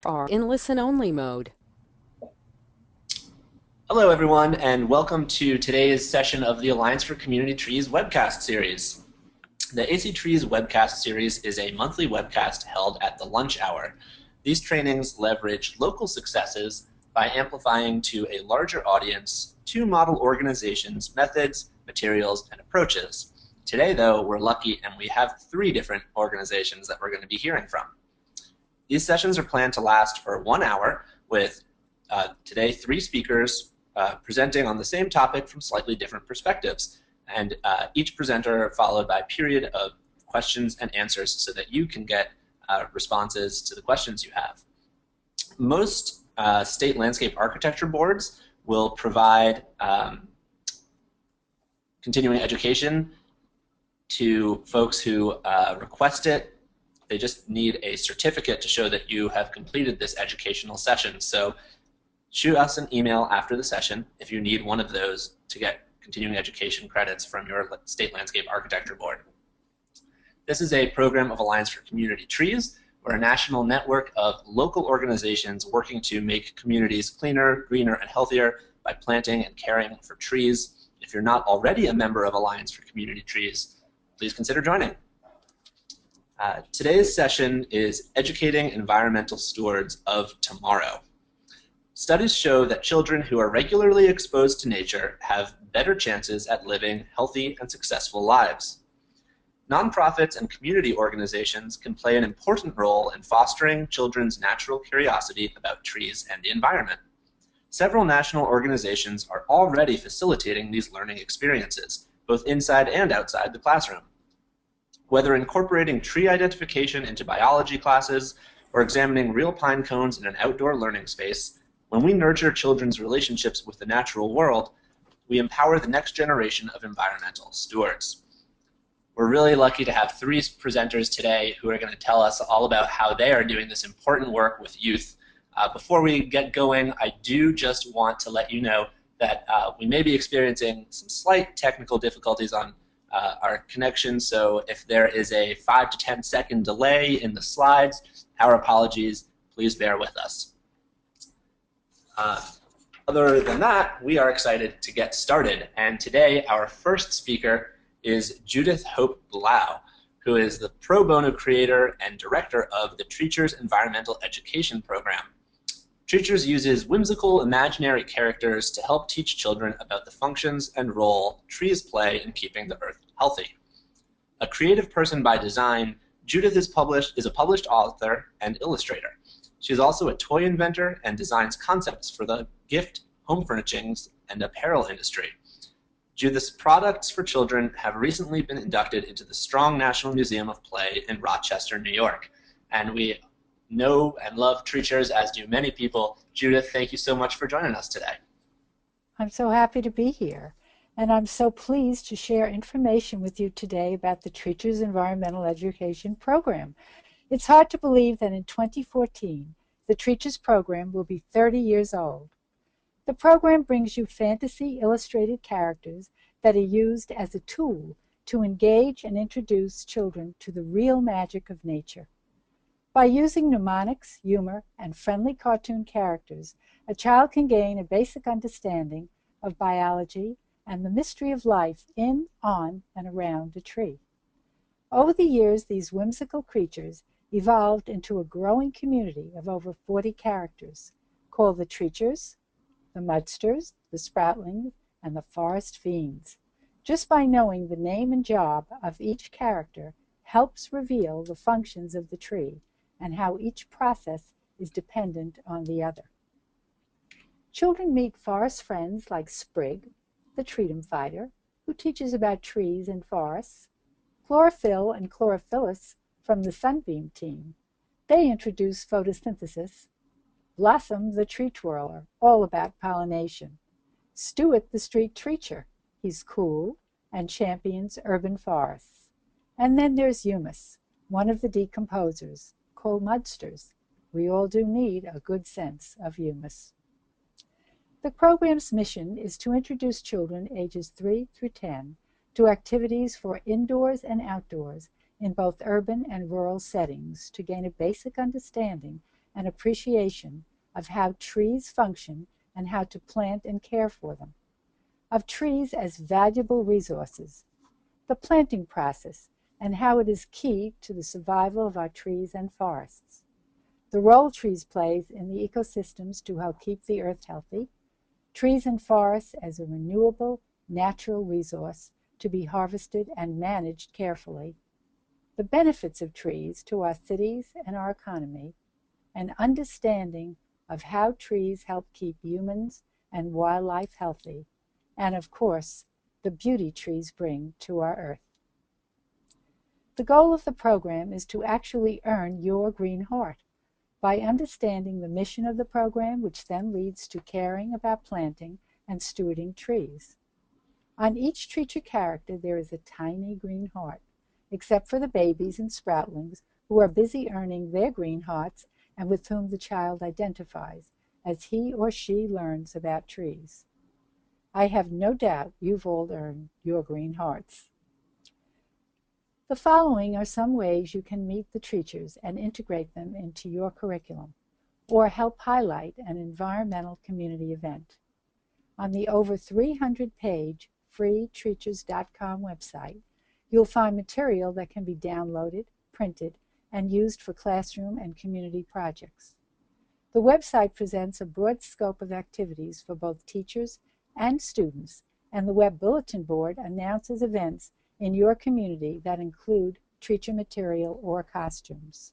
are in listen-only mode. Hello, everyone, and welcome to today's session of the Alliance for Community Trees webcast series. The AC Trees webcast series is a monthly webcast held at the lunch hour. These trainings leverage local successes by amplifying to a larger audience two model organizations' methods, materials, and approaches. Today, though, we're lucky and we have three different organizations that we're going to be hearing from. These sessions are planned to last for 1 hour with today 3 speakers presenting on the same topic from slightly different perspectives, and each presenter followed by a period of questions and answers so that you can get responses to the questions you have. Most state landscape architecture boards will provide continuing education to folks who request it. They just need a certificate to show that you have completed this educational session. So shoot us an email after the session if you need one of those to get continuing education credits from your state landscape architecture board. This is a program of Alliance for Community Trees. We're a national network of local organizations working to make communities cleaner, greener, and healthier by planting and caring for trees. If you're not already a member of Alliance for Community Trees, please consider joining. Today's session is Educating Environmental Stewards of Tomorrow. Studies show that children who are regularly exposed to nature have better chances at living healthy and successful lives. Nonprofits and community organizations can play an important role in fostering children's natural curiosity about trees and the environment. Several national organizations are already facilitating these learning experiences, both inside and outside the classroom. Whether incorporating tree identification into biology classes or examining real pine cones in an outdoor learning space, when we nurture children's relationships with the natural world, we empower the next generation of environmental stewards. We're really lucky to have 3 presenters today who are going to tell us all about how they are doing this important work with youth. Before we get going, I do just want to let you know that we may be experiencing some slight technical difficulties on our connection, so if there is a 5 to 10 second delay in the slides, our apologies, please bear with us. Other than that, we are excited to get started, and today our first speaker is Judith Hope Blau, who is the pro bono creator and director of the Treachers Environmental Education Program. Treachers uses whimsical imaginary characters to help teach children about the functions and role trees play in keeping the earth healthy. A creative person by design, Judith is a published author and illustrator. She is also a toy inventor and designs concepts for the gift, home furnishings, and apparel industry. Judith's products for children have recently been inducted into the Strong National Museum of Play in Rochester, New York. And we know and love Treachers, as do many people. Judith, thank you so much for joining us today. I'm so happy to be here, and I'm so pleased to share information with you today about the Treachers Environmental Education Program. It's hard to believe that in 2014, the Treachers program will be 30 years old. The program brings you fantasy illustrated characters that are used as a tool to engage and introduce children to the real magic of nature. By using mnemonics, humor, and friendly cartoon characters, a child can gain a basic understanding of biology and the mystery of life in, on, and around a tree. Over the years, these whimsical creatures evolved into a growing community of over 40 characters, called the Treachers, the Mudsters, the Sproutlings, and the Forest Fiends. Just by knowing the name and job of each character helps reveal the functions of the tree and how each process is dependent on the other. Children meet forest friends like Sprig, the Treatum Fighter, who teaches about trees and forests, Chlorophyll and Chlorophyllus from the Sunbeam team. They introduce photosynthesis, Blossom, the tree twirler, all about pollination, Stewart, the street treacher, he's cool and champions urban forests. And then there's Humus, one of the decomposers, called Mudsters. We all do need a good sense of humus. The program's mission is to introduce children ages 3 through 10 to activities for indoors and outdoors in both urban and rural settings to gain a basic understanding and appreciation of how trees function and how to plant and care for them, of trees as valuable resources, the planting process, and how it is key to the survival of our trees and forests, the role trees play in the ecosystems to help keep the earth healthy, trees and forests as a renewable, natural resource to be harvested and managed carefully, the benefits of trees to our cities and our economy, an understanding of how trees help keep humans and wildlife healthy, and of course, the beauty trees bring to our earth. The goal of the program is to actually earn your green heart by understanding the mission of the program, which then leads to caring about planting and stewarding trees. On each treacher character there is a tiny green heart, except for the babies and sproutlings who are busy earning their green hearts and with whom the child identifies as he or she learns about trees. I have no doubt you've all earned your green hearts. The following are some ways you can meet the teachers and integrate them into your curriculum, or help highlight an environmental community event. On the over 300-page free treachers.com website, you'll find material that can be downloaded, printed, and used for classroom and community projects. The website presents a broad scope of activities for both teachers and students, and the web bulletin board announces events in your community that include teacher material or costumes.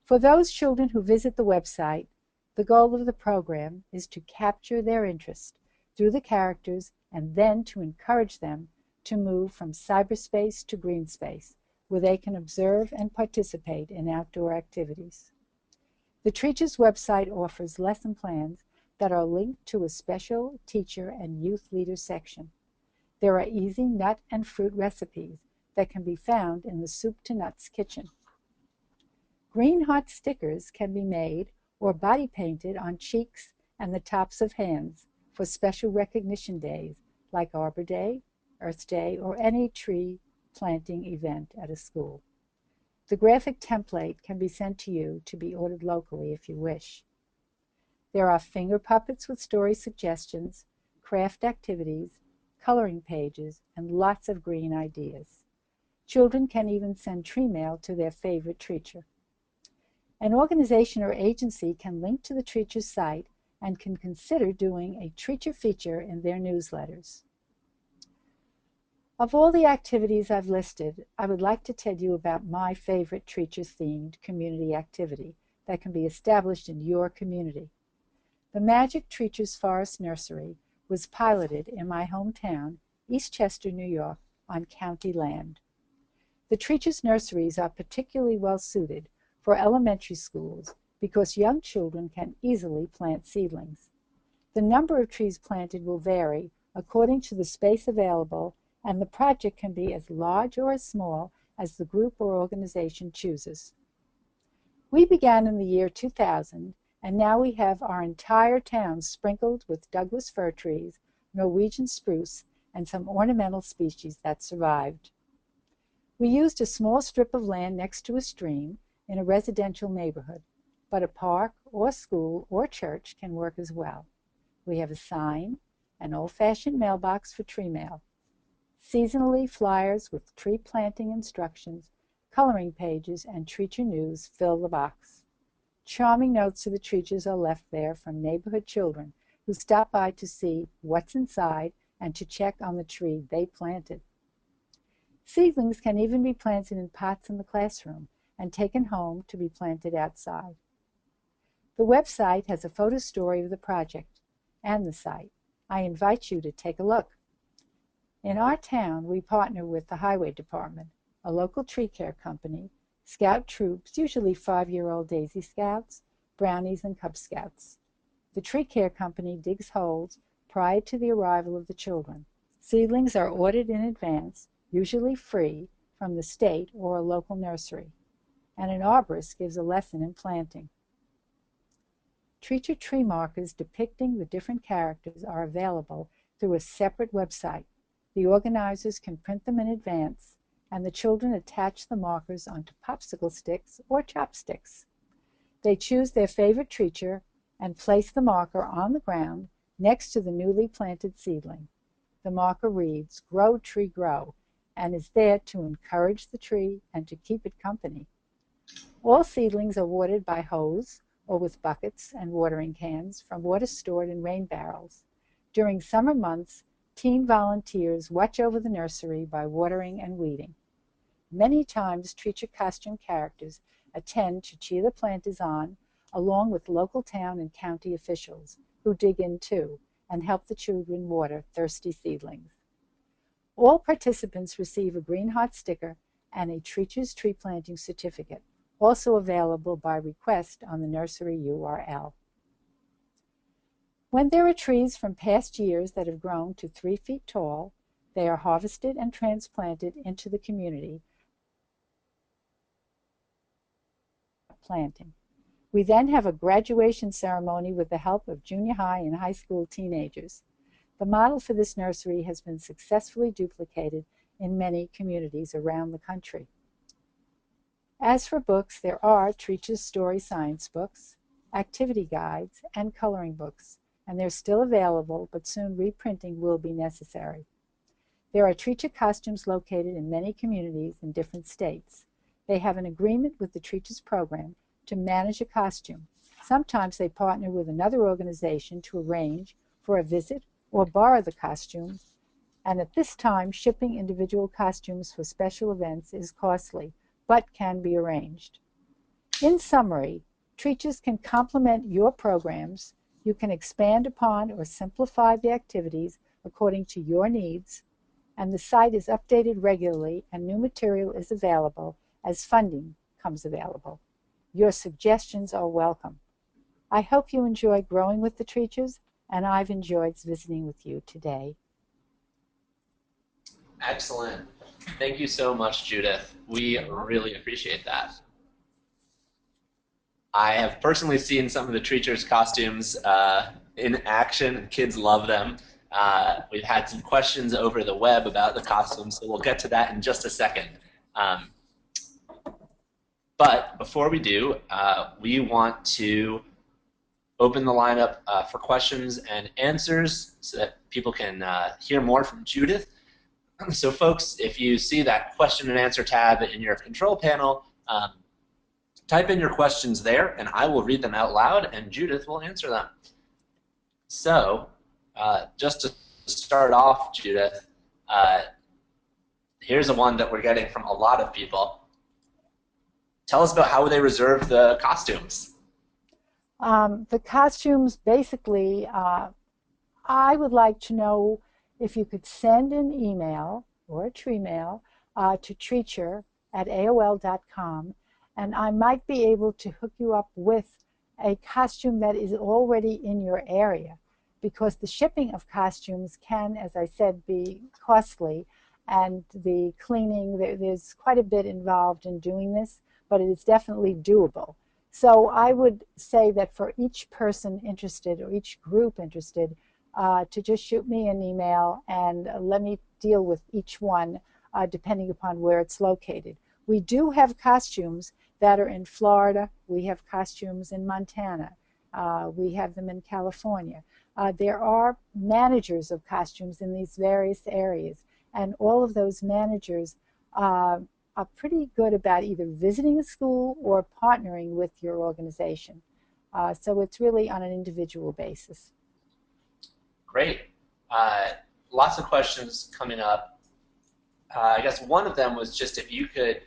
For those children who visit the website, the goal of the program is to capture their interest through the characters and then to encourage them to move from cyberspace to green space, where they can observe and participate in outdoor activities. The Teachers website offers lesson plans that are linked to a special teacher and youth leader section. There are easy nut and fruit recipes that can be found in the Soup to Nuts kitchen. Green heart stickers can be made or body painted on cheeks and the tops of hands for special recognition days like Arbor Day, Earth Day, or any tree planting event at a school. The graphic template can be sent to you to be ordered locally if you wish. There are finger puppets with story suggestions, craft activities, coloring pages, and lots of green ideas. Children can even send tree mail to their favorite teacher. An organization or agency can link to the teacher's site and can consider doing a teacher feature in their newsletters. Of all the activities I've listed, I would like to tell you about my favorite teacher-themed community activity that can be established in your community. The Magic Teachers Forest Nursery was piloted in my hometown, Eastchester, New York, on county land. The Teachers Nurseries are particularly well suited for elementary schools because young children can easily plant seedlings. The number of trees planted will vary according to the space available, and the project can be as large or as small as the group or organization chooses. We began in the year 2000, and now we have our entire town sprinkled with Douglas fir trees, Norwegian spruce, and some ornamental species that survived. We used a small strip of land next to a stream in a residential neighborhood, but a park or school or church can work as well. We have a sign, an old-fashioned mailbox for tree mail, seasonally flyers with tree planting instructions, coloring pages, and teacher news fill the box. Charming notes to the teachers are left there from neighborhood children who stop by to see what's inside and to check on the tree they planted. Seedlings can even be planted in pots in the classroom and taken home to be planted outside. The website has a photo story of the project and the site. I invite you to take a look. In our town, we partner with the Highway Department, a local tree care company, scout troops, usually 5-year-old Daisy Scouts, Brownies, and Cub Scouts. The tree care company digs holes prior to the arrival of the children. Seedlings are ordered in advance, usually free, from the state or a local nursery, and an arborist gives a lesson in planting. Teacher tree markers depicting the different characters are available through a separate website. The organizers can print them in advance, and the children attach the markers onto popsicle sticks or chopsticks. They choose their favorite treacher and place the marker on the ground next to the newly planted seedling. The marker reads, "Grow, tree, grow," and is there to encourage the tree and to keep it company. All seedlings are watered by hose or with buckets and watering cans from water stored in rain barrels. During summer months, teen volunteers watch over the nursery by watering and weeding. Many times, treacher costume characters attend to cheer the planters on, along with local town and county officials, who dig in too and help the children water thirsty seedlings. All participants receive a Green Heart sticker and a Treacher's Tree Planting Certificate, also available by request on the nursery URL. When there are trees from past years that have grown to 3 feet tall, they are harvested and transplanted into the community planting. We then have a graduation ceremony with the help of junior high and high school teenagers. The model for this nursery has been successfully duplicated in many communities around the country. As for books, there are Treacher's Story Science books, activity guides, and coloring books, and they're still available, but soon reprinting will be necessary. There are Treacher costumes located in many communities in different states. They have an agreement with the Treacher's program to manage a costume. Sometimes they partner with another organization to arrange for a visit or borrow the costume, and at this time, shipping individual costumes for special events is costly, but can be arranged. In summary, Treachers can complement your programs. You can expand upon or simplify the activities according to your needs, and the site is updated regularly and new material is available as funding comes available. Your suggestions are welcome. I hope you enjoy growing with the Treachers, and I've enjoyed visiting with you today. Excellent. Thank you so much, Judith. We really appreciate that. I have personally seen some of the Treachers costumes in action, and kids love them. We've had some questions over the web about the costumes, so we'll get to that in just a second. But before we do, we want to open the lineup for questions and answers so that people can hear more from Judith. So folks, if you see that question and answer tab in your control panel, type in your questions there and I will read them out loud and Judith will answer them. So just to start off, Judith, here's a one that we're getting from a lot of people. Tell us about how they reserve the costumes. The costumes, basically, I would like to know if you could send an email or a tree mail to treacher@aol.com, and I might be able to hook you up with a costume that is already in your area, because the shipping of costumes can, as I said, be costly, and the cleaning, there's quite a bit involved in doing this, but it is definitely doable. So I would say that for each person interested or each group interested, to just shoot me an email and let me deal with each one depending upon where it's located. We do have costumes that are in Florida. We have costumes in Montana. We have them in California. There are managers of costumes in these various areas, and all of those managers are pretty good about either visiting a school or partnering with your organization. So it's really on an individual basis. Great. Lots of questions coming up. I guess one of them was just if you could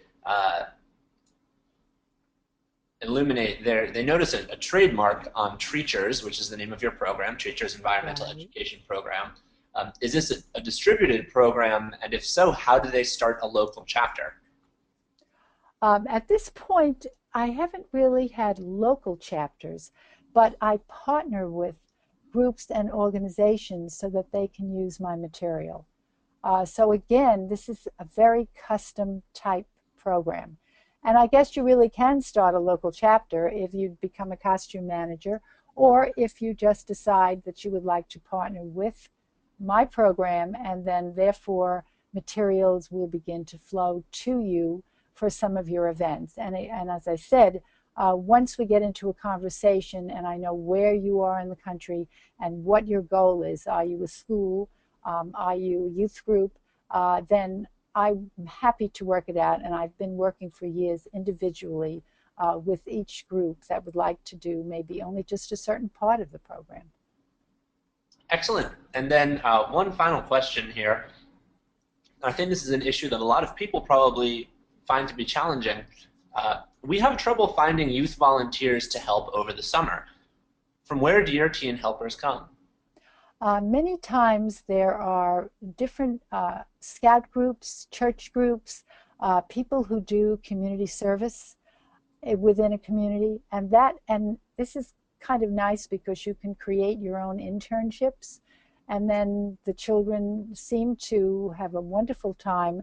illuminate there. They notice a trademark on Treachers, which is the name of your program, Treachers Environmental Education Program. Is this a distributed program? And if so, how do they start a local chapter? At this point, I haven't really had local chapters, but I partner with groups and organizations so that they can use my material. So again, this is a very custom type program. And I guess you really can start a local chapter if you become a costume manager, or if you just decide that you would like to partner with my program, and then therefore materials will begin to flow to you for some of your events. And as I said, Once we get into a conversation and I know where you are in the country and what your goal is, are you a school, are you a youth group, then I'm happy to work it out. And I've been working for years individually with each group that would like to do maybe only just a certain part of the program. Excellent. And then one final question here. I think this is an issue that a lot of people probably find to be challenging. We have trouble finding youth volunteers to help over the summer. From where do your teen helpers come? Many times there are different scout groups, church groups, people who do community service within a community, and this is kind of nice because you can create your own internships, and then the children seem to have a wonderful time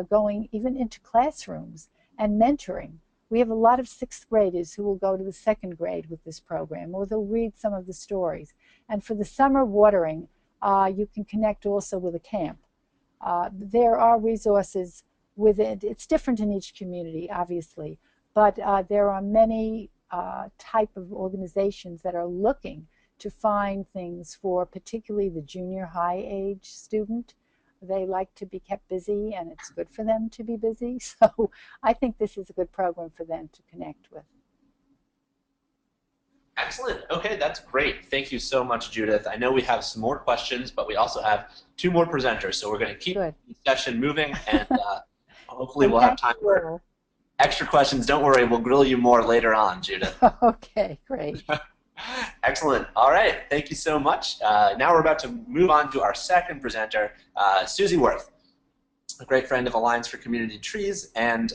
going even into classrooms and mentoring. We have a lot of sixth graders who will go to the second grade with this program, or they'll read some of the stories. And for the summer watering, you can connect also with a camp. There are resources with it. It's different in each community, obviously, but there are many type of organizations that are looking to find things for particularly the junior high age student. They like to be kept busy, and it's good for them to be busy. So I think this is a good program for them to connect with. Excellent. Okay, that's great. Thank you so much, Judith. I know we have some more questions, but we also have 2 more presenters, so we're going to keep the session moving, and hopefully we'll have time for extra questions. Don't worry, we'll grill you more later on, Judith. Okay, great. Excellent. All right, thank you so much. Now we're about to move on to our second presenter, Susie Worth, a great friend of Alliance for Community Trees and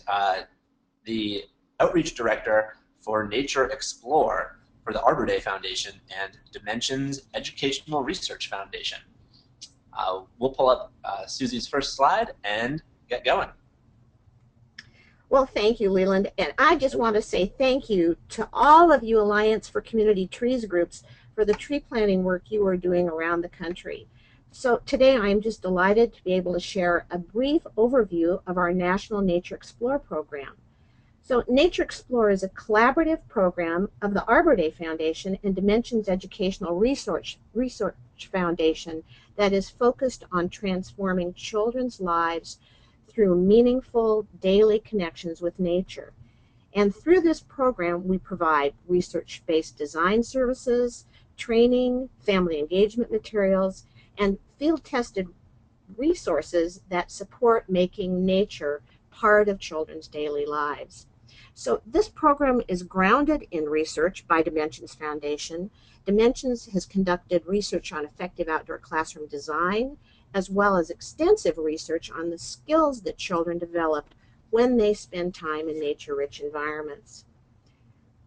the Outreach Director for Nature Explore for the Arbor Day Foundation and Dimensions Educational Research Foundation. We'll pull up Susie's first slide and get going. Well, thank you, Leland. And I just want to say thank you to all of you Alliance for Community Trees groups for the tree planting work you are doing around the country. So today I'm just delighted to be able to share a brief overview of our National Nature Explore program. So Nature Explore is a collaborative program of the Arbor Day Foundation and Dimensions Educational Research Foundation that is focused on transforming children's lives through meaningful daily connections with nature. And through this program, we provide research-based design services, training, family engagement materials, and field-tested resources that support making nature part of children's daily lives. So this program is grounded in research by Dimensions Foundation. Dimensions has conducted research on effective outdoor classroom design, as well as extensive research on the skills that children develop when they spend time in nature-rich environments.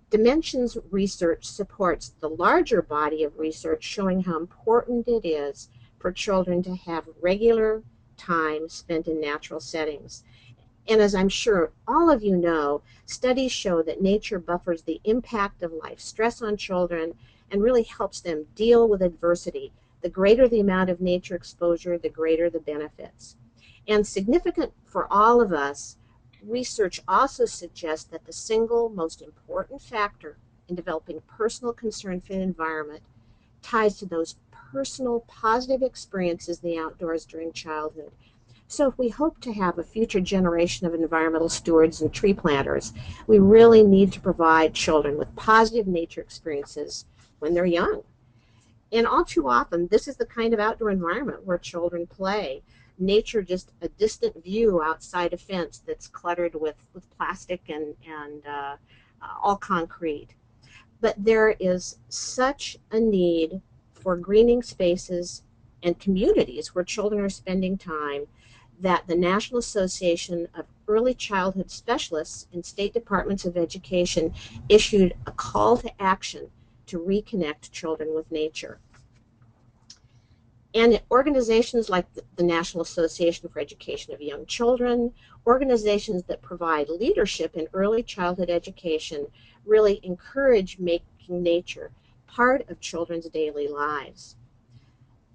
Dimensions research supports the larger body of research showing how important it is for children to have regular time spent in natural settings. And as I'm sure all of you know, studies show that nature buffers the impact of life stress on children and really helps them deal with adversity. The greater the amount of nature exposure, the greater the benefits. And significant for all of us, research also suggests that the single most important factor in developing personal concern for the environment ties to those personal positive experiences in the outdoors during childhood. So if we hope to have a future generation of environmental stewards and tree planters, we really need to provide children with positive nature experiences when they're young. And all too often, this is the kind of outdoor environment where children play. Nature just a distant view outside a fence that's cluttered with plastic and all concrete. But there is such a need for greening spaces and communities where children are spending time that the National Association of Early Childhood Specialists and State Departments of Education issued a call to action to reconnect children with nature. And organizations like the National Association for Education of Young Children, organizations that provide leadership in early childhood education, really encourage making nature part of children's daily lives.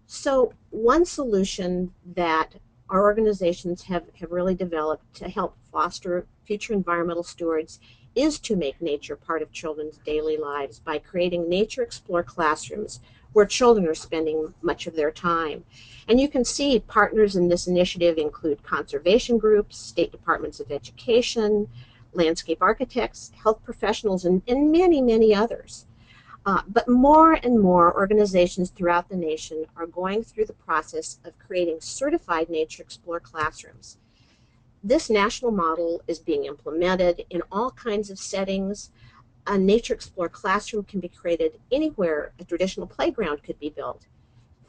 So one solution that our organizations have really developed to help foster future environmental stewards is to make nature part of children's daily lives by creating Nature Explore classrooms where children are spending much of their time. And you can see partners in this initiative include conservation groups, state departments of education, landscape architects, health professionals, and many, many others. But more and more organizations throughout the nation are going through the process of creating certified Nature Explore classrooms. This national model is being implemented in all kinds of settings. A Nature Explore classroom can be created anywhere a traditional playground could be built.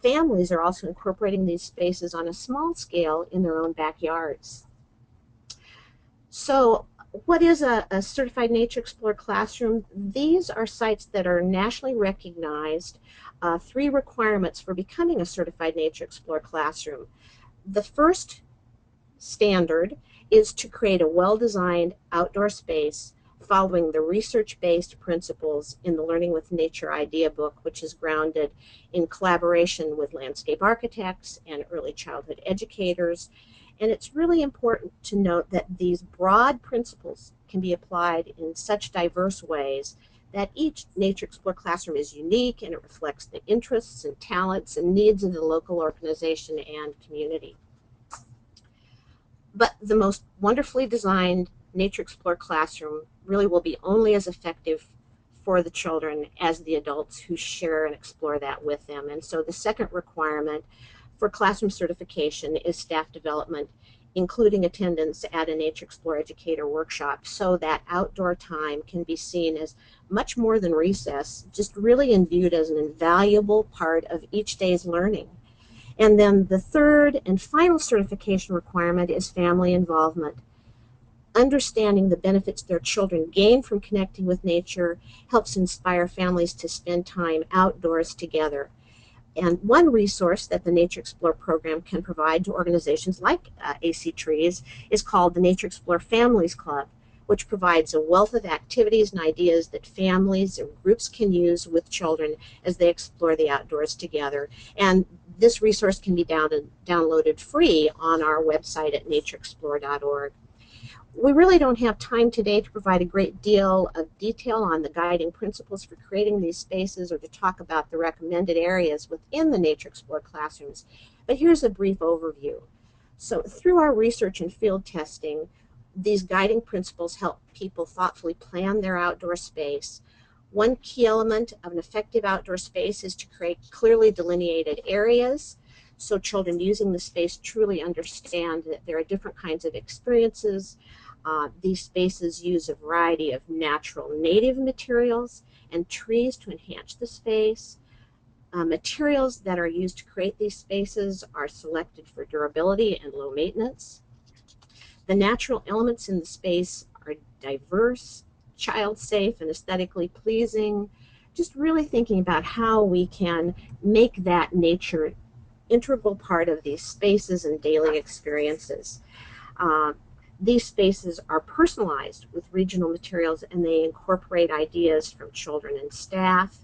Families are also incorporating these spaces on a small scale in their own backyards. So, what is a certified Nature Explorer classroom? These are sites that are nationally recognized. 3 requirements for becoming a certified Nature Explorer classroom. The first standard is to create a well-designed outdoor space following the research-based principles in the Learning with Nature idea book, which is grounded in collaboration with landscape architects and early childhood educators. And it's really important to note that these broad principles can be applied in such diverse ways that each Nature Explore classroom is unique and it reflects the interests and talents and needs of the local organization and community. But the most wonderfully designed Nature Explore classroom really will be only as effective for the children as the adults who share and explore that with them. And so the second requirement for classroom certification is staff development, including attendance at a Nature Explore educator workshop, so that outdoor time can be seen as much more than recess, just really viewed as an invaluable part of each day's learning. And then the third and final certification requirement is family involvement. Understanding the benefits their children gain from connecting with nature helps inspire families to spend time outdoors together. And one resource that the Nature Explore program can provide to organizations like AC Trees is called the Nature Explore Families Club, which provides a wealth of activities and ideas that families and groups can use with children as they explore the outdoors together. And this resource can be downloaded free on our website at natureexplore.org. We really don't have time today to provide a great deal of detail on the guiding principles for creating these spaces or to talk about the recommended areas within the Nature Explore classrooms, but here's a brief overview. So through our research and field testing, these guiding principles help people thoughtfully plan their outdoor space. One key element of an effective outdoor space is to create clearly delineated areas so children using the space truly understand that there are different kinds of experiences. These spaces use a variety of natural native materials and trees to enhance the space. Materials that are used to create these spaces are selected for durability and low maintenance. The natural elements in the space are diverse, child safe, and aesthetically pleasing. Just really thinking about how we can make that nature integral part of these spaces and daily experiences. These spaces are personalized with regional materials and they incorporate ideas from children and staff.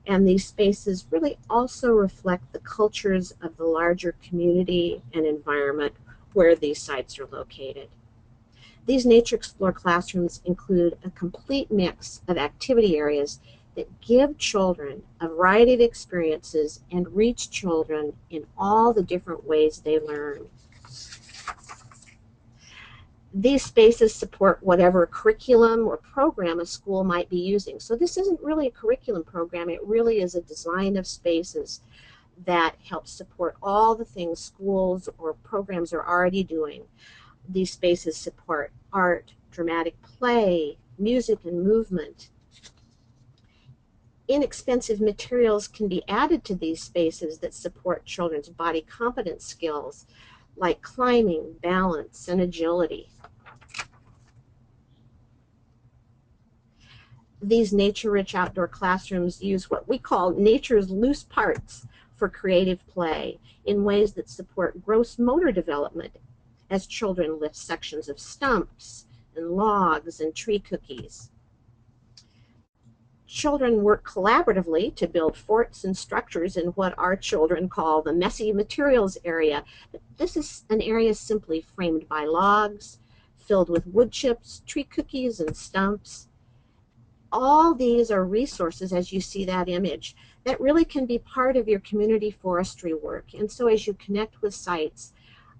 And these spaces really also reflect the cultures of the larger community and environment where these sites are located. These Nature Explore classrooms include a complete mix of activity areas that give children a variety of experiences and reach children in all the different ways they learn. These spaces support whatever curriculum or program a school might be using. So this isn't really a curriculum program, it really is a design of spaces that helps support all the things schools or programs are already doing. These spaces support art, dramatic play, music and movement. Inexpensive materials can be added to these spaces that support children's body competence skills like climbing, balance, and agility. These nature-rich outdoor classrooms use what we call nature's loose parts for creative play in ways that support gross motor development as children lift sections of stumps and logs and tree cookies. Children work collaboratively to build forts and structures in what our children call the messy materials area. This is an area simply framed by logs, filled with wood chips, tree cookies, and stumps. All these are resources, as you see that image, that really can be part of your community forestry work. And so as you connect with sites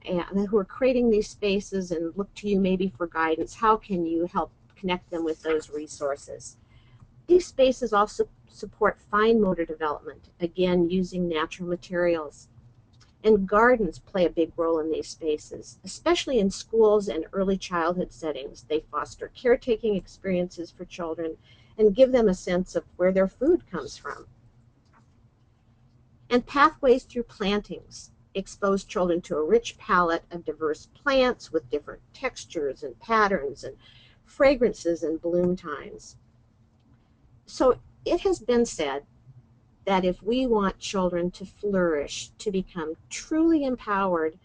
who are creating these spaces and look to you maybe for guidance, how can you help connect them with those resources? These spaces also support fine motor development, again using natural materials. And gardens play a big role in these spaces, especially in schools and early childhood settings. They foster caretaking experiences for children and give them a sense of where their food comes from. And pathways through plantings expose children to a rich palette of diverse plants with different textures and patterns and fragrances and bloom times. So it has been said that if we want children to flourish, to become truly empowered,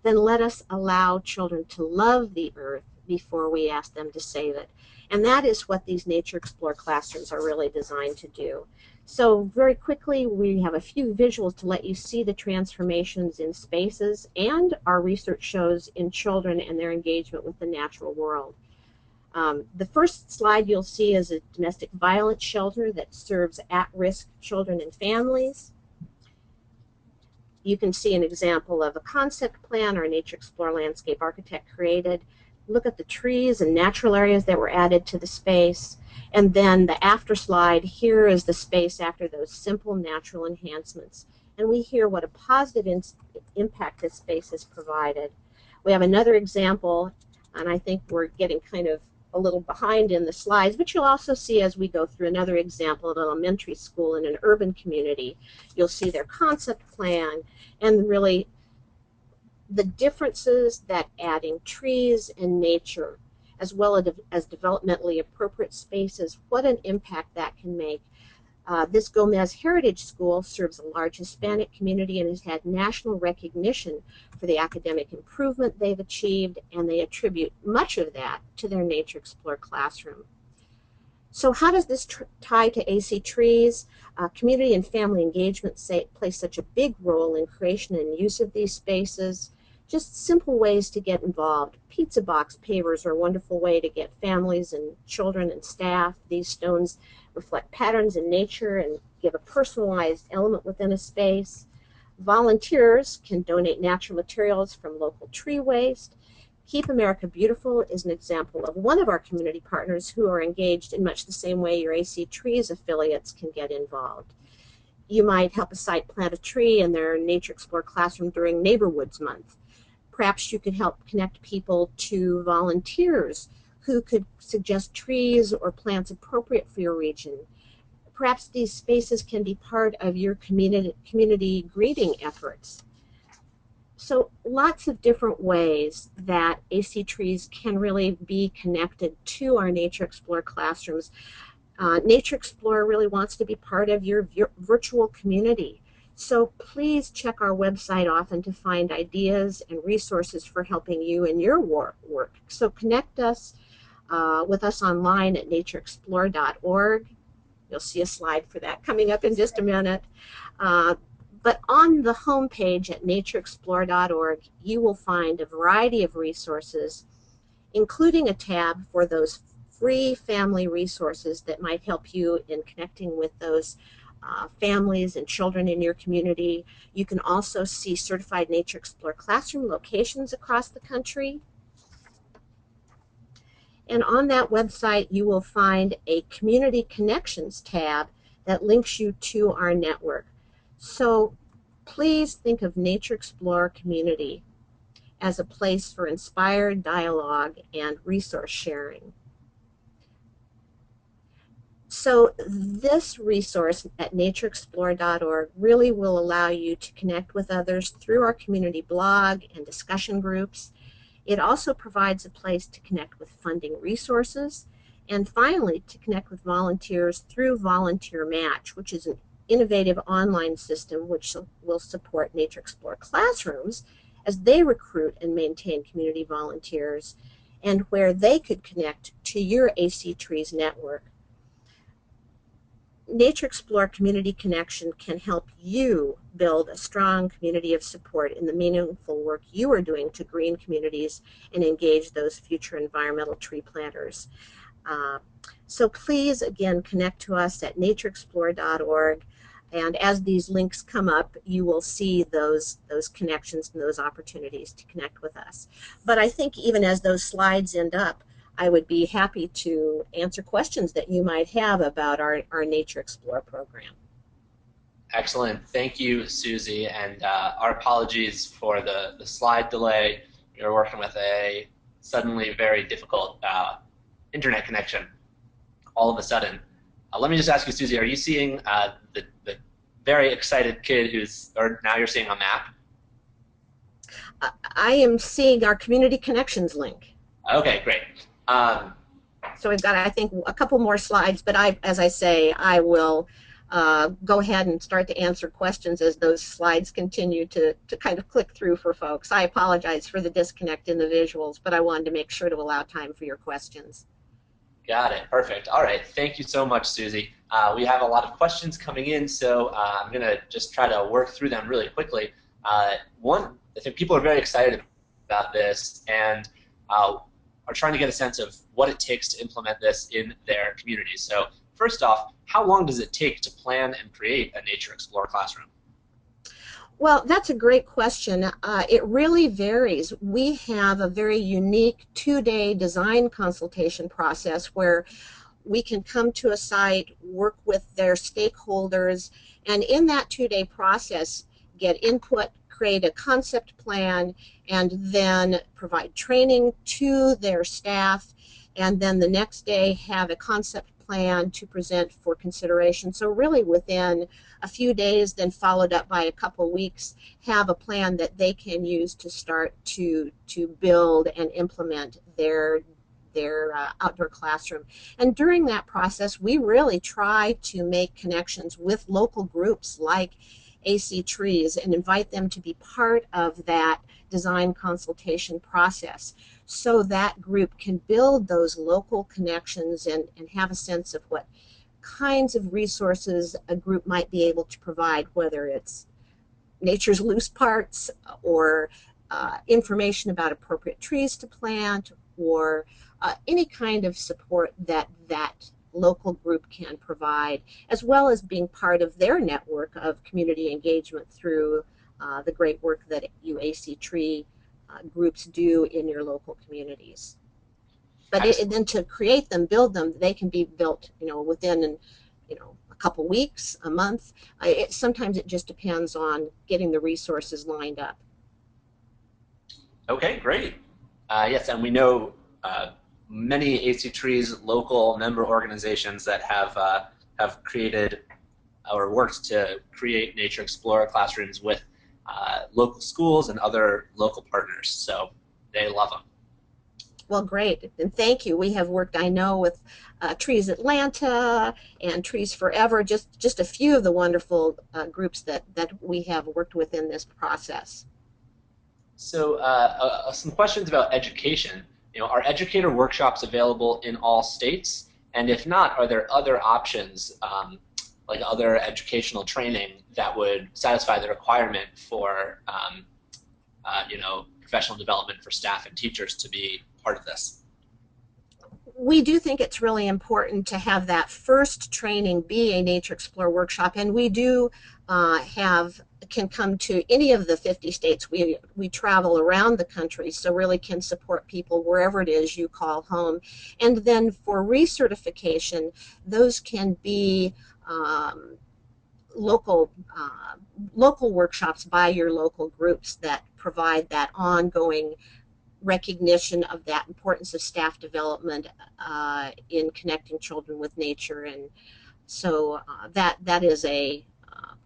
then let us allow children to love the earth before we ask them to save it. And that is what these Nature Explore classrooms are really designed to do. So very quickly, we have a few visuals to let you see the transformations in spaces and our research shows in children and their engagement with the natural world. The first slide you'll see is a domestic violence shelter that serves at-risk children and families. You can see an example of a concept plan our Nature Explorer landscape architect created. Look at the trees and natural areas that were added to the space. And then the after slide, here is the space after those simple natural enhancements. And we hear what a positive impact this space has provided. We have another example, and I think we're getting kind of a little behind in the slides, but you'll also see as we go through another example at an elementary school in an urban community. You'll see their concept plan and really the differences that adding trees and nature as well as developmentally appropriate spaces, what an impact that can make. This Gomez Heritage School serves a large Hispanic community and has had national recognition for the academic improvement they've achieved, and they attribute much of that to their Nature Explorer classroom. So how does this tie to AC Trees? Community and family engagement play such a big role in creation and use of these spaces. Just simple ways to get involved. Pizza box pavers are a wonderful way to get families and children and staff. These stones reflect patterns in nature and give a personalized element within a space. Volunteers can donate natural materials from local tree waste. Keep America Beautiful is an example of one of our community partners who are engaged in much the same way your AC Trees affiliates can get involved. You might help a site plant a tree in their Nature Explorer classroom during Neighborhoods Month. Perhaps you could help connect people to volunteers who could suggest trees or plants appropriate for your region. Perhaps these spaces can be part of your community greeting efforts. So lots of different ways that AC Trees can really be connected to our Nature Explorer classrooms. Nature Explorer really wants to be part of your virtual community. So please check our website often to find ideas and resources for helping you in your work. So connect us with us online at natureexplore.org. You'll see a slide for that coming up in just a minute. But on the homepage at natureexplore.org, you will find a variety of resources, including a tab for those free family resources that might help you in connecting with those families and children in your community. You can also see certified Nature Explorer classroom locations across the country. And on that website, you will find a Community Connections tab that links you to our network. So please think of Nature Explorer Community as a place for inspired dialogue and resource sharing. So this resource at natureexplore.org really will allow you to connect with others through our community blog and discussion groups. It also provides a place to connect with funding resources, and finally to connect with volunteers through Volunteer Match, which is an innovative online system which will support Nature Explorer classrooms as they recruit and maintain community volunteers, and where they could connect to your AC Trees network. Nature Explore Community Connection can help you build a strong community of support in the meaningful work you are doing to green communities and engage those future environmental tree planters. So please, again, connect to us at natureexplore.org. And as these links come up, you will see those connections and those opportunities to connect with us. But I think even as those slides end up, I would be happy to answer questions that you might have about our Nature Explore program. Excellent. Thank you, Susie. And our apologies for the slide delay. You're working with a suddenly very difficult internet connection all of a sudden. Let me just ask you, Susie, are you seeing the very excited kid or now you're seeing a map? I am seeing our Community Connections link. Okay, great. So we've got, I think, a couple more slides, but as I say, I will go ahead and start to answer questions as those slides continue to kind of click through for folks. I apologize for the disconnect in the visuals, but I wanted to make sure to allow time for your questions. Got it. Perfect. All right. Thank you so much, Susie. We have a lot of questions coming in, so I'm going to just try to work through them really quickly. One, I think people are very excited about this and are trying to get a sense of what it takes to implement this in their communities. So first off, how long does it take to plan and create a Nature Explorer classroom? Well, that's a great question. It really varies. We have a very unique 2-day design consultation process where we can come to a site, work with their stakeholders, and in that 2-day process, get input, create a concept plan, and then provide training to their staff, and then the next day have a concept plan to present for consideration. So really within a few days, then followed up by a couple weeks, have a plan that they can use to start to build and implement their outdoor classroom. And during that process, we really try to make connections with local groups like AC Trees and invite them to be part of that design consultation process so that group can build those local connections and have a sense of what kinds of resources a group might be able to provide, whether it's nature's loose parts or information about appropriate trees to plant or any kind of support that local group can provide, as well as being part of their network of community engagement through the great work that you AC Tree groups do in your local communities. But then to create them, build them, they can be built, within, a couple weeks, a month. Sometimes it just depends on getting the resources lined up. Okay, great. Yes, and we know many AC Trees local member organizations that have created or worked to create Nature Explorer classrooms with local schools and other local partners, so they love them. Well, great, and thank you. We have worked, I know, with Trees Atlanta and Trees Forever, just a few of the wonderful groups that we have worked with in this process. So some questions about education. Are educator workshops available in all states? And if not, are there other options, like other educational training that would satisfy the requirement for, professional development for staff and teachers to be part of this? We do think it's really important to have that first training be a Nature Explorer workshop, and we do can come to any of the 50 states. We travel around the country, so really can support people wherever it is you call home. And then for recertification, those can be local workshops by your local groups that provide that ongoing recognition of that importance of staff development in connecting children with nature. And so that is a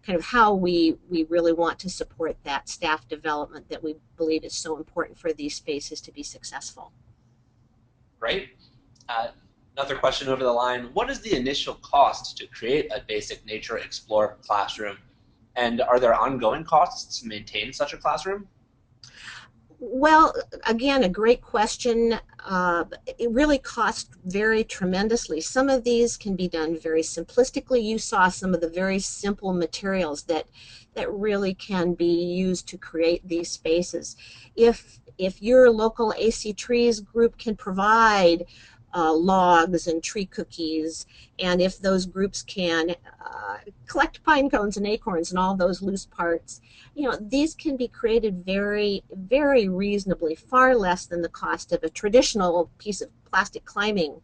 kind of how we really want to support that staff development that we believe is so important for these spaces to be successful. Great. Another question over the line. What is the initial cost to create a basic Nature Explorer classroom? And are there ongoing costs to maintain such a classroom? Well, again, a great question. It really costs vary tremendously. Some of these can be done very simplistically. You saw some of the very simple materials that really can be used to create these spaces. If your local AC Trees group can provide logs and tree cookies, and if those groups can collect pine cones and acorns and all those loose parts, these can be created very, very reasonably, far less than the cost of a traditional piece of plastic climbing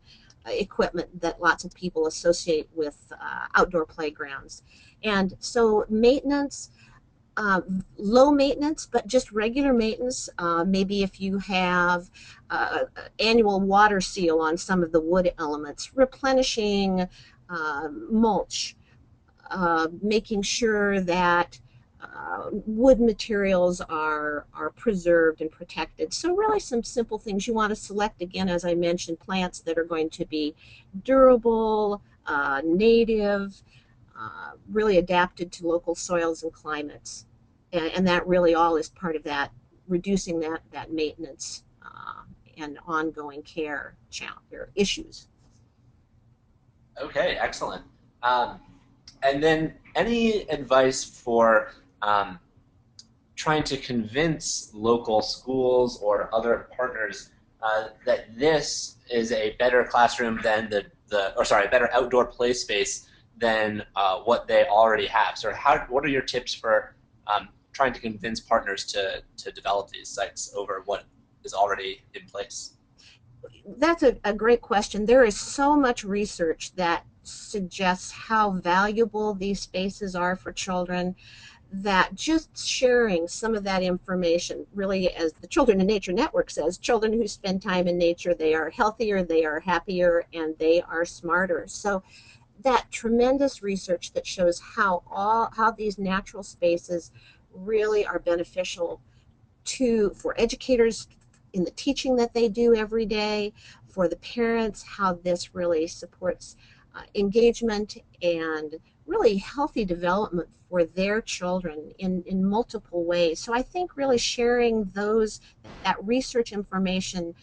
equipment that lots of people associate with outdoor playgrounds. And so maintenance, low maintenance, but just regular maintenance. Maybe if you have annual water seal on some of the wood elements, replenishing mulch, making sure that wood materials are preserved and protected. So really some simple things. You want to select, again, as I mentioned, plants that are going to be durable, native, really adapted to local soils and climates. And that really all is part of that, reducing that maintenance and ongoing care issues. Okay, excellent. And then any advice for trying to convince local schools or other partners that this is a better classroom than a better outdoor play space than what they already have? So what are your tips for trying to convince partners to develop these sites over what is already in place? That's a great question. There is so much research that suggests how valuable these spaces are for children, that just sharing some of that information, really, as the Children in Nature Network says, children who spend time in nature, they are healthier, they are happier, and they are smarter. So that tremendous research that shows how these natural spaces really are beneficial for educators in the teaching that they do every day, for the parents, how this really supports engagement and really healthy development for their children in multiple ways. So I think really sharing that research information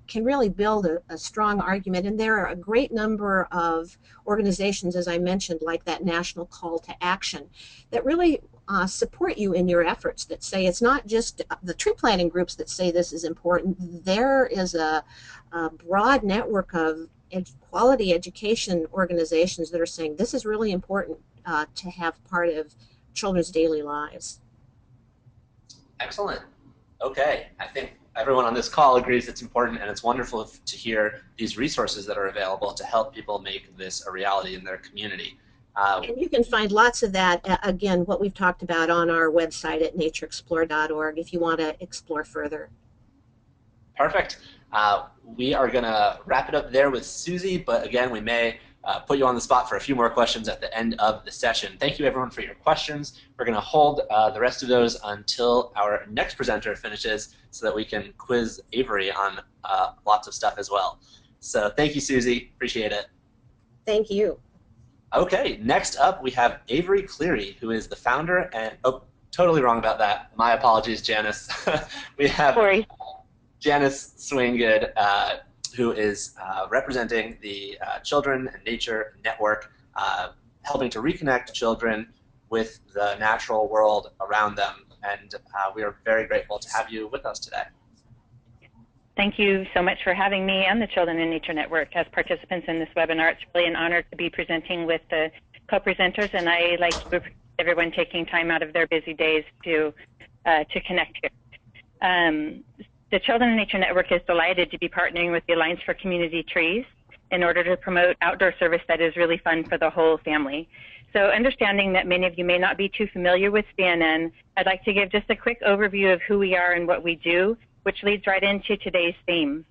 can really build a strong argument. And there are a great number of organizations, as I mentioned, like that National Call to Action, that really support you in your efforts, that say it's not just the tree planting groups that say this is important. There is a broad network of quality education organizations that are saying this is really important to have part of children's daily lives. Excellent. Okay, I think everyone on this call agrees it's important, and it's wonderful to hear these resources that are available to help people make this a reality in their community. And you can find lots of that, again, what we've talked about on our website at natureexplore.org if you want to explore further. Perfect. We are going to wrap it up there with Susie, but again, we may put you on the spot for a few more questions at the end of the session. Thank you, everyone, for your questions. We're going to hold the rest of those until our next presenter finishes so that we can quiz Avery on lots of stuff as well. So thank you, Susie. Appreciate it. Thank you. Okay, next up we have Avery Cleary, who is the founder and, oh, totally wrong about that. My apologies, Janice. We have Janice Swinggood, who is representing the Children in Nature Network, helping to reconnect children with the natural world around them. And we are very grateful to have you with us today. Thank you so much for having me and the Children in Nature Network as participants in this webinar. It's really an honor to be presenting with the co-presenters, and I like to appreciate everyone taking time out of their busy days to connect here. The Children in Nature Network is delighted to be partnering with the Alliance for Community Trees in order to promote outdoor service that is really fun for the whole family. So understanding that many of you may not be too familiar with CNN, I'd like to give just a quick overview of who we are and what we do, which leads right into today's theme.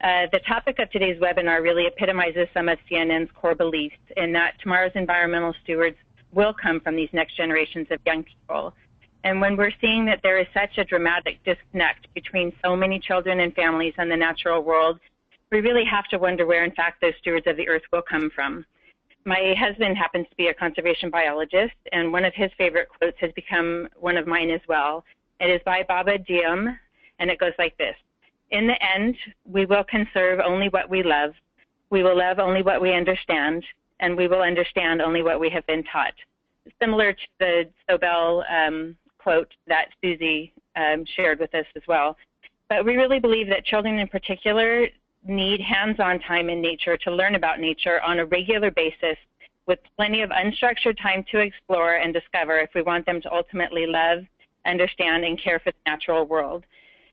The topic of today's webinar really epitomizes some of CNN's core beliefs in that tomorrow's environmental stewards will come from these next generations of young people. And when we're seeing that there is such a dramatic disconnect between so many children and families and the natural world, we really have to wonder where, in fact, those stewards of the earth will come from. My husband happens to be a conservation biologist, and one of his favorite quotes has become one of mine as well. It is by Baba Diem, and it goes like this. In the end, we will conserve only what we love. We will love only what we understand, and we will understand only what we have been taught. Similar to the Sobel quote that Susie shared with us as well. But we really believe that children in particular need hands-on time in nature to learn about nature on a regular basis with plenty of unstructured time to explore and discover if we want them to ultimately love, understand, and care for the natural world.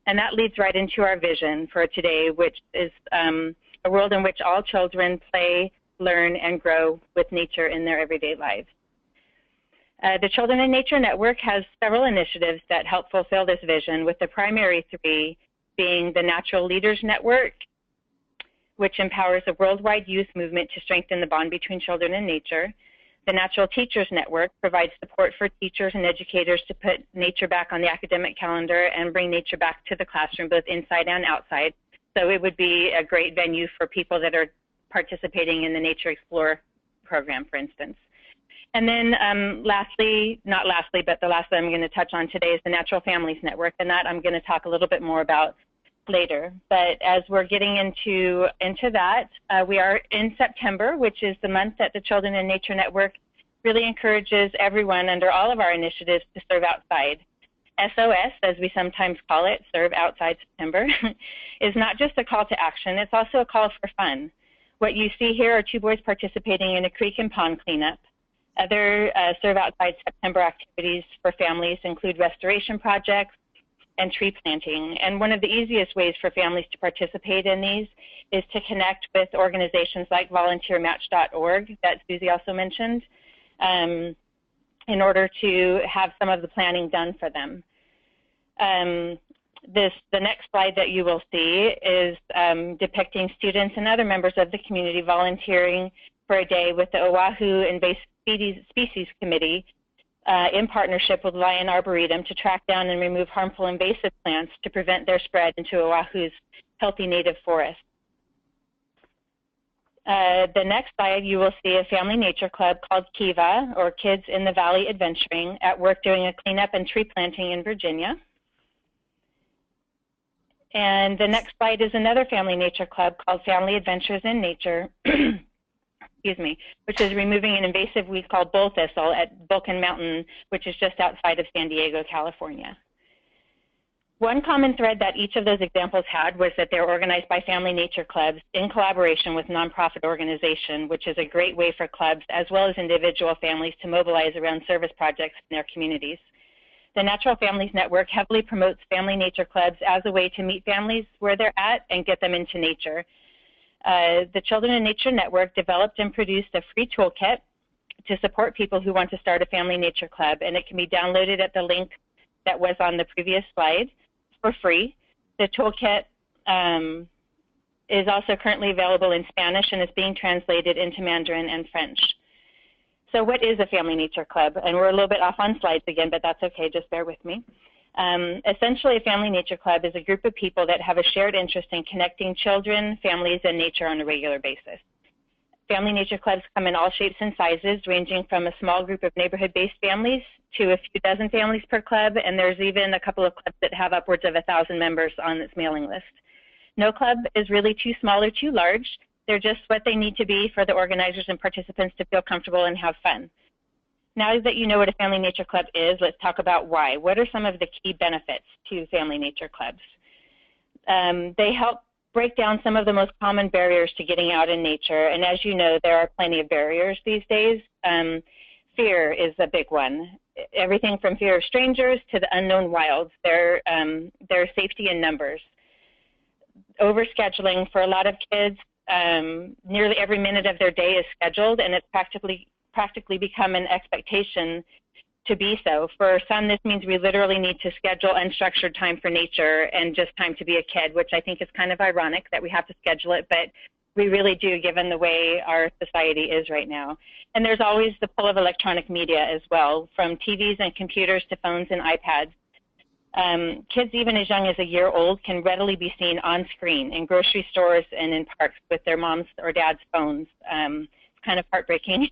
And that leads right into our vision for today, which is a world in which all children play, learn, and grow with nature in their everyday lives. The Children in Nature Network has several initiatives that help fulfill this vision, with the primary three being the Natural Leaders Network, which empowers a worldwide youth movement to strengthen the bond between children and nature. The Natural Teachers Network provides support for teachers and educators to put nature back on the academic calendar and bring nature back to the classroom, both inside and outside. So it would be a great venue for people that are participating in the Nature Explorer program, for instance. And then not lastly, but the last that I'm going to touch on today is the Natural Families Network, and that I'm going to talk a little bit more about later. But as we're getting into that, we are in September, which is the month that the Children in Nature Network really encourages everyone under all of our initiatives to serve outside. SOS, as we sometimes call it, Serve Outside September, is not just a call to action, it's also a call for fun. What you see here are 2 boys participating in a creek and pond cleanup. Other Serve Outside September activities for families include restoration projects and tree planting. And one of the easiest ways for families to participate in these is to connect with organizations like volunteermatch.org that Susie also mentioned in order to have some of the planning done for them. The next slide that you will see is depicting students and other members of the community volunteering for a day with the Oahu Invasive Species Committee in partnership with Lion Arboretum to track down and remove harmful invasive plants to prevent their spread into Oahu's healthy native forest. The next slide, you will see a family nature club called Kiva, or Kids in the Valley Adventuring, at work doing a cleanup and tree planting in Virginia. And the next slide is another family nature club called Family Adventures in Nature, excuse me, which is removing an invasive weed called bull thistle at Vulcan Mountain, which is just outside of San Diego, California. One common thread that each of those examples had was that they're organized by family nature clubs in collaboration with nonprofit organization, which is a great way for clubs as well as individual families to mobilize around service projects in their communities. The Natural Families Network heavily promotes family nature clubs as a way to meet families where they're at and get them into nature. The Children in Nature Network developed and produced a free toolkit to support people who want to start a family nature club, and it can be downloaded at the link that was on the previous slide for free. The toolkit is also currently available in Spanish and is being translated into Mandarin and French. So what is a family nature club? And we're a little bit off on slides again, but that's okay, just bear with me. Essentially, a family nature club is a group of people that have a shared interest in connecting children, families, and nature on a regular basis. Family nature clubs come in all shapes and sizes, ranging from a small group of neighborhood-based families to a few dozen families per club, and there's even a couple of clubs that have upwards of 1,000 members on its mailing list. No club is really too small or too large. They're just what they need to be for the organizers and participants to feel comfortable and have fun. Now that you know what a family nature club is, let's talk about why. What are some of the key benefits to family nature clubs? They help break down some of the most common barriers to getting out in nature, and as you know, there are plenty of barriers these days. Fear is a big one. Everything from fear of strangers to the unknown wilds. Their safety in numbers. Overscheduling for a lot of kids. Nearly every minute of their day is scheduled, and it's practically become an expectation to be so. For some, this means we literally need to schedule unstructured time for nature and just time to be a kid, which I think is kind of ironic that we have to schedule it, but we really do, given the way our society is right now. And there's always the pull of electronic media as well, from TVs and computers to phones and iPads. Kids even as young as a year old can readily be seen on screen in grocery stores and in parks with their mom's or dad's phones. It's kind of heartbreaking,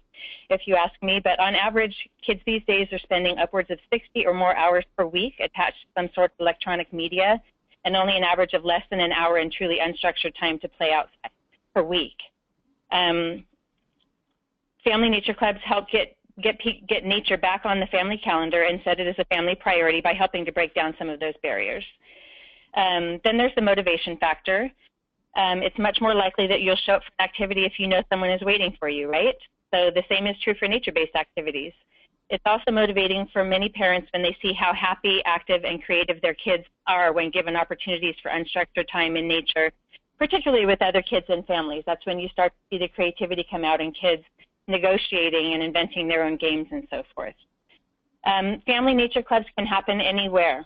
if you ask me. But on average, kids these days are spending upwards of 60 or more hours per week attached to some sort of electronic media, and only an average of less than an hour in truly unstructured time to play outside per week. Family nature clubs help get nature back on the family calendar and set it as a family priority by helping to break down some of those barriers. Then there's the motivation factor. It's much more likely that you'll show up for an activity if you know someone is waiting for you, right? So the same is true for nature-based activities. It's also motivating for many parents when they see how happy, active, and creative their kids are when given opportunities for unstructured time in nature, particularly with other kids and families. That's when you start to see the creativity come out in kids negotiating and inventing their own games and so forth. Family nature clubs can happen anywhere.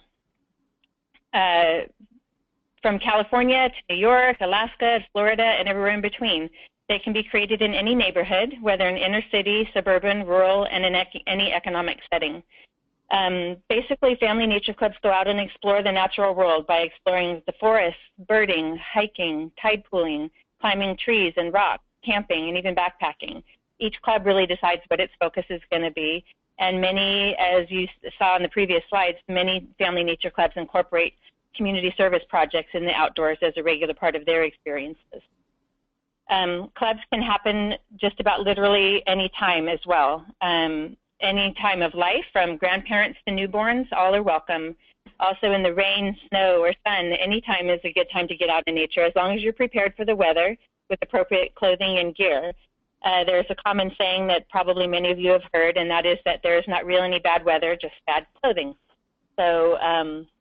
From California to New York, Alaska, Florida, and everywhere in between. They can be created in any neighborhood, whether in inner city, suburban, rural, and in any economic setting. Basically, family nature clubs go out and explore the natural world by exploring the forest, birding, hiking, tide pooling, climbing trees and rocks, camping, and even backpacking. Each club really decides what its focus is going to be, and many, as you saw in the previous slides, many family nature clubs incorporate community service projects in the outdoors as a regular part of their experiences. Clubs can happen just about literally any time as well. Any time of life, from grandparents to newborns, all are welcome. Also in the rain, snow, or sun, any time is a good time to get out in nature, as long as you're prepared for the weather with appropriate clothing and gear. There's a common saying that probably many of you have heard, and that is that there's not really any bad weather, just bad clothing. So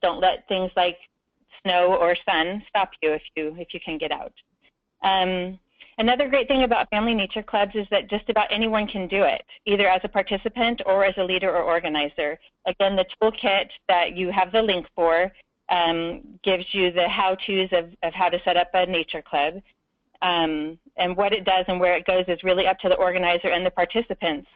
don't let things like snow or sun stop you if you can get out. Another great thing about family nature clubs is that just about anyone can do it, either as a participant or as a leader or organizer. Again, the toolkit that you have the link for gives you the how-tos of how to set up a nature club. And what it does and where it goes is really up to the organizer and the participants.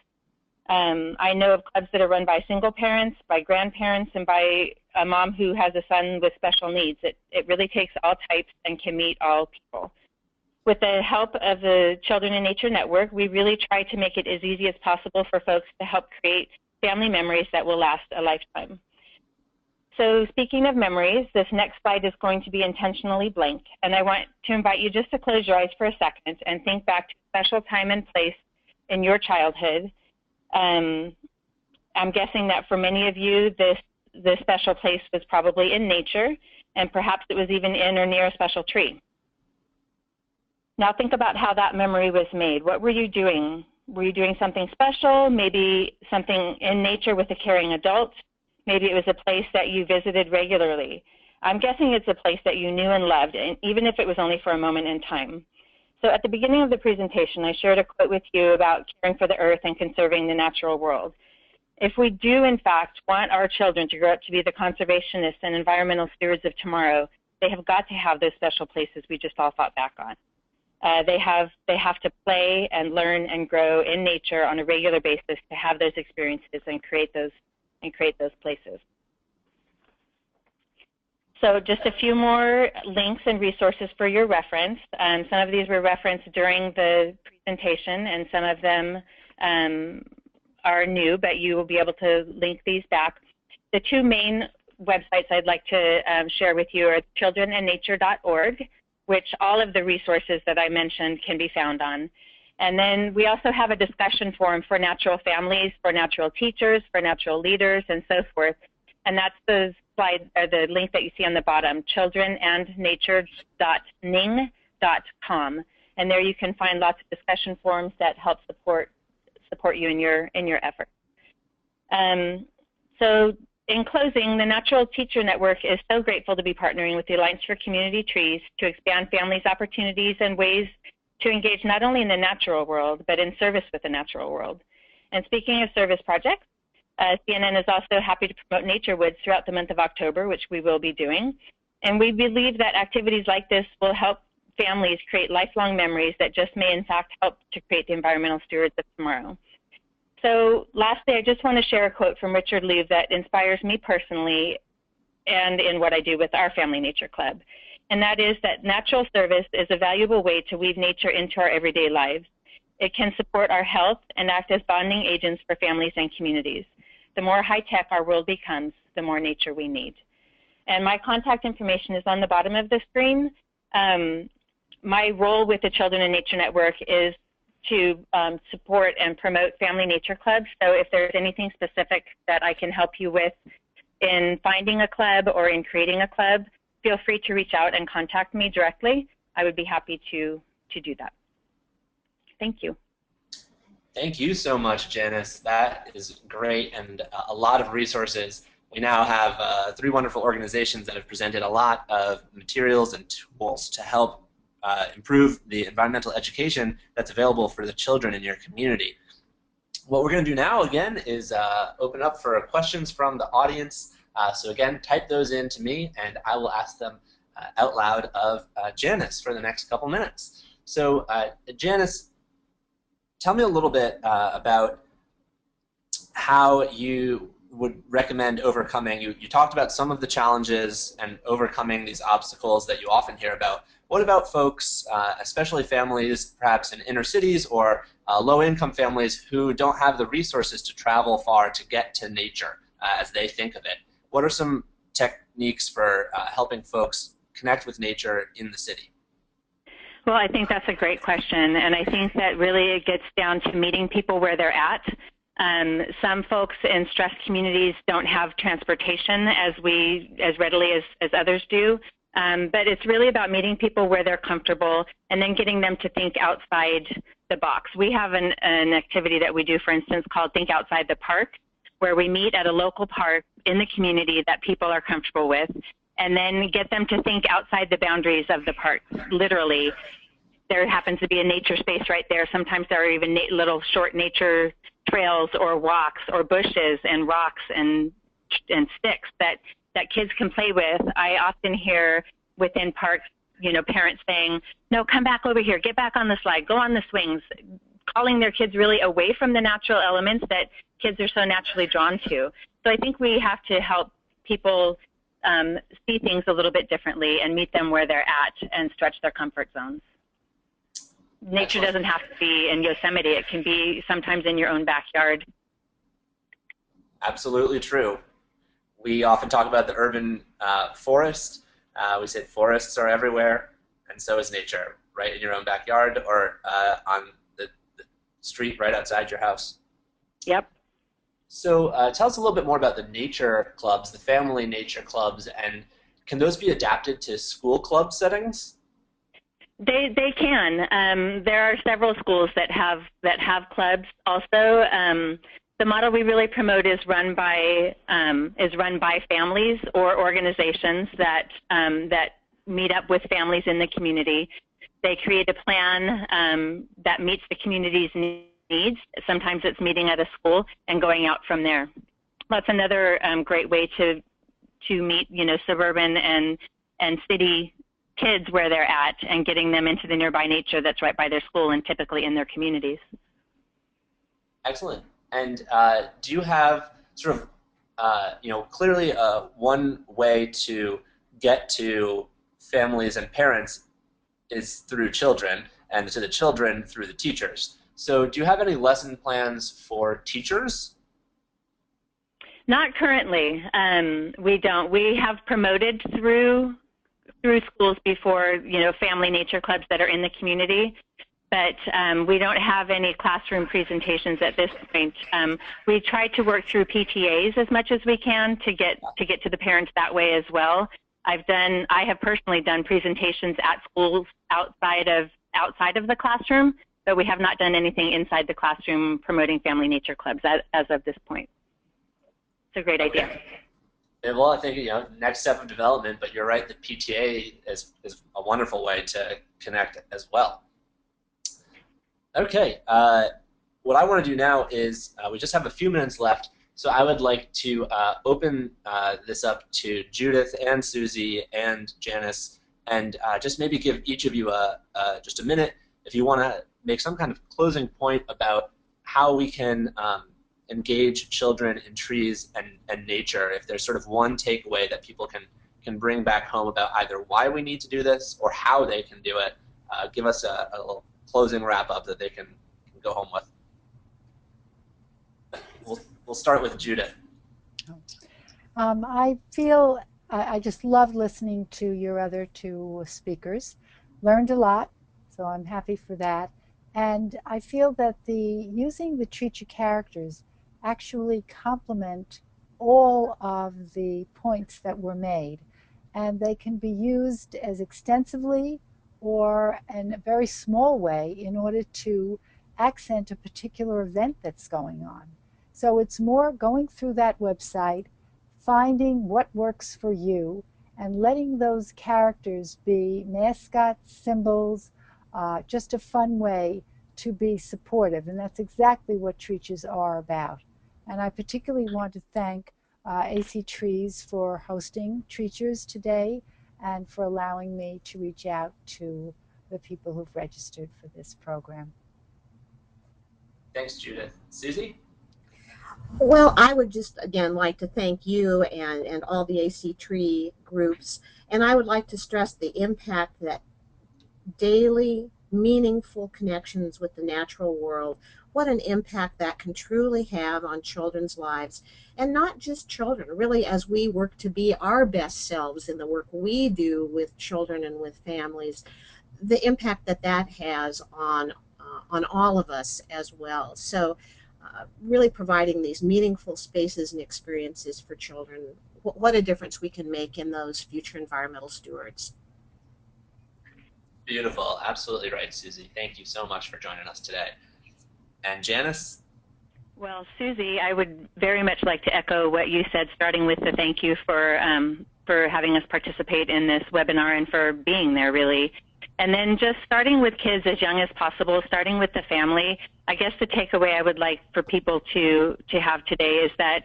I know of clubs that are run by single parents, by grandparents, and by a mom who has a son with special needs. It really takes all types and can meet all people. With the help of the Children in Nature Network, we really try to make it as easy as possible for folks to help create family memories that will last a lifetime. So speaking of memories, this next slide is going to be intentionally blank, and I want to invite you just to close your eyes for a second and think back to a special time and place in your childhood. I'm guessing that for many of you, this special place was probably in nature, and perhaps it was even in or near a special tree. Now think about how that memory was made. What were you doing? Were you doing something special? Maybe something in nature with a caring adult? Maybe it was a place that you visited regularly. I'm guessing it's a place that you knew and loved, and even if it was only for a moment in time. So at the beginning of the presentation, I shared a quote with you about caring for the earth and conserving the natural world. If we do, in fact, want our children to grow up to be the conservationists and environmental stewards of tomorrow, they have got to have those special places we just all thought back on. They have to play and learn and grow in nature on a regular basis to have those experiences and create those places. So just a few more links and resources for your reference. Some of these were referenced during the presentation, and some of them are new, but you will be able to link these back. The two main websites I'd like to share with you are childrenandnature.org, which all of the resources that I mentioned can be found on. And then we also have a discussion forum for natural families, for natural teachers, for natural leaders, and so forth. And that's the slide, or the link that you see on the bottom, childrenandnature.ning.com. And there you can find lots of discussion forums that help support you in your effort. So in closing, the Natural Teacher Network is so grateful to be partnering with the Alliance for Community Trees to expand families' opportunities and ways to engage not only in the natural world, but in service with the natural world. And speaking of service projects, CNN is also happy to promote Nature Woods throughout the month of October, which we will be doing. And we believe that activities like this will help families create lifelong memories that just may in fact help to create the environmental stewards of tomorrow. So lastly, I just want to share a quote from Richard Louv that inspires me personally and in what I do with our Family Nature Club. And that is that natural service is a valuable way to weave nature into our everyday lives. It can support our health and act as bonding agents for families and communities. The more high-tech our world becomes, the more nature we need. And my contact information is on the bottom of the screen. My role with the Children in Nature Network is to support and promote family nature clubs. So if there's anything specific that I can help you with in finding a club or in creating a club, feel free to reach out and contact me directly. I would be happy to do that. Thank you. Thank you so much, Janice. That is great, and a lot of resources. We now have 3 wonderful organizations that have presented a lot of materials and tools to help improve the environmental education that's available for the children in your community. What we're going to do now, again, is open up for questions from the audience. So again, type those in to me, and I will ask them out loud of Janice for the next couple minutes. So Janice, tell me a little bit about how you would recommend overcoming. You talked about some of the challenges and overcoming these obstacles that you often hear about. What about folks, especially families perhaps in inner cities or low-income families who don't have the resources to travel far to get to nature as they think of it? What are some techniques for helping folks connect with nature in the city? Well, I think that's a great question, and I think that really it gets down to meeting people where they're at. Some folks in stressed communities don't have transportation as readily as others do, but it's really about meeting people where they're comfortable and then getting them to think outside the box. We have an activity that we do, for instance, called Think Outside the Park, where we meet at a local park in the community that people are comfortable with, and then get them to think outside the boundaries of the park, literally. There happens to be a nature space right there. Sometimes there are even little short nature trails or walks or bushes and rocks and sticks that kids can play with. I often hear within parks, parents saying, no, come back over here, get back on the slide, go on the swings, calling their kids really away from the natural elements that kids are so naturally drawn to. So I think we have to help people see things a little bit differently and meet them where they're at and stretch their comfort zones. Nature doesn't have to be in Yosemite. It can be sometimes in your own backyard. Absolutely true. We often talk about the urban forest. We say forests are everywhere, and so is nature, right in your own backyard or on the street right outside your house. Yep. So tell us a little bit more about the nature clubs, the family nature clubs, and can those be adapted to school club settings? They can. There are several schools that have clubs. Also, the model we really promote is run by families or organizations that meet up with families in the community. They create a plan that meets the community's needs. Sometimes it's meeting at a school and going out from there. That's another great way to meet suburban and city kids where they're at and getting them into the nearby nature that's right by their school and typically in their communities. Excellent. And do you have sort of, clearly one way to get to families and parents is through children, and to the children through the teachers. So do you have any lesson plans for teachers? Not currently. We don't. We have promoted through schools before, family nature clubs that are in the community, but we don't have any classroom presentations at this point. We try to work through PTAs as much as we can to get to the parents that way as well. I have personally done presentations at schools outside of the classroom, but we have not done anything inside the classroom promoting family nature clubs as of this point. It's a great idea. Well, I think, next step of development, but you're right, the PTA is a wonderful way to connect as well. Okay, what I want to do now is, we just have a few minutes left, so I would like to open this up to Judith and Susie and Janice, and just maybe give each of you just a minute if you want to make some kind of closing point about how we can engage children in trees and nature, if there's sort of one takeaway that people can bring back home about either why we need to do this or how they can do it. Give us a little closing wrap-up that they can can go home with. We'll start with Judith. I just loved listening to your other two speakers. Learned a lot, so I'm happy for that. And I feel that using the Treat Your characters actually complement all of the points that were made. And they can be used as extensively or in a very small way in order to accent a particular event that's going on. So it's more going through that website, finding what works for you, and letting those characters be mascots, symbols, just a fun way to be supportive. And that's exactly what Treachers are about. And I particularly want to thank AC Trees for hosting Treachers today and for allowing me to reach out to the people who've registered for this program. Thanks, Judith. Susie? Well, I would just again like to thank you and all the AC Tree groups, and I would like to stress the impact that daily meaningful connections with the natural world, what an impact that can truly have on children's lives. And not just children, really, as we work to be our best selves in the work we do with children and with families, the impact that that has on all of us as well. So really providing these meaningful spaces and experiences for children, what a difference we can make in those future environmental stewards. Beautiful. Absolutely right, Susie. Thank you so much for joining us today. And Janice? Well, Susie, I would very much like to echo what you said, starting with the thank you for having us participate in this webinar and for being there, really. And then just starting with kids as young as possible, starting with the family. I guess the takeaway I would like for people to have today is that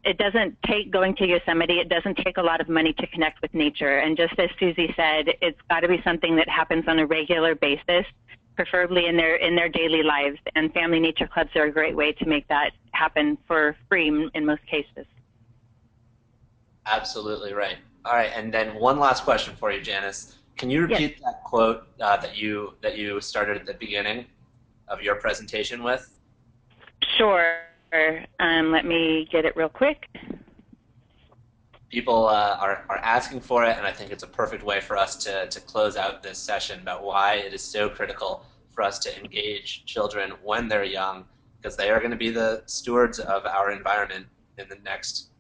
it doesn't take going to Yosemite, it doesn't take a lot of money to connect with nature. And just as Susie said, it's got to be something that happens on a regular basis, preferably in their daily lives. And family nature clubs are a great way to make that happen for free in most cases. Absolutely right. All right, and then one last question for you, Janice. Can you repeat that quote that you started at the beginning of your presentation with? Sure. Let me get it real quick. People are asking for it, and I think it's a perfect way for us to close out this session about why it is so critical for us to engage children when they're young, because they are going to be the stewards of our environment in the next.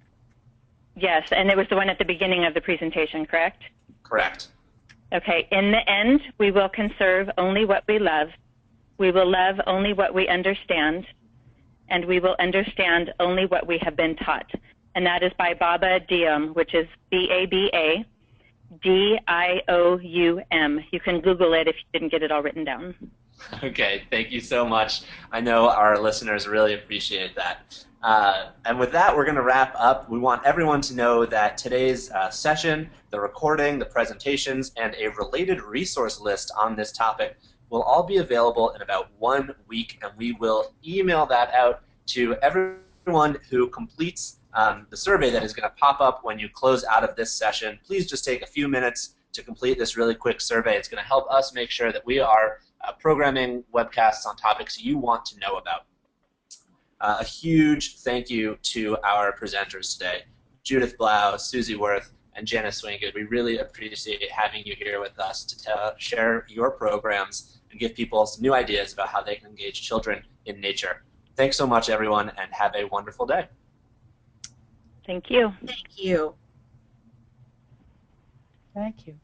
Yes, and it was the one at the beginning of the presentation, correct? Correct. Okay, in the end, we will conserve only what we love. We will love only what we understand, and we will understand only what we have been taught. And that is by Baba Dioum, which is Baba Dioum. You can Google it if you didn't get it all written down. Okay, thank you so much. I know our listeners really appreciate that. And with that, we're going to wrap up. We want everyone to know that today's session, the recording, the presentations, and a related resource list on this topic will all be available in about 1 week, and we will email that out to everyone who completes the survey that is going to pop up when you close out of this session. Please just take a few minutes to complete this really quick survey. It's going to help us make sure that we are programming webcasts on topics you want to know about. A huge thank you to our presenters today, Judith Blau, Susie Worth, and Janice Swinggood. We really appreciate having you here with us to share your programs and give people some new ideas about how they can engage children in nature. Thanks so much, everyone, and have a wonderful day. Thank you. Thank you. Thank you.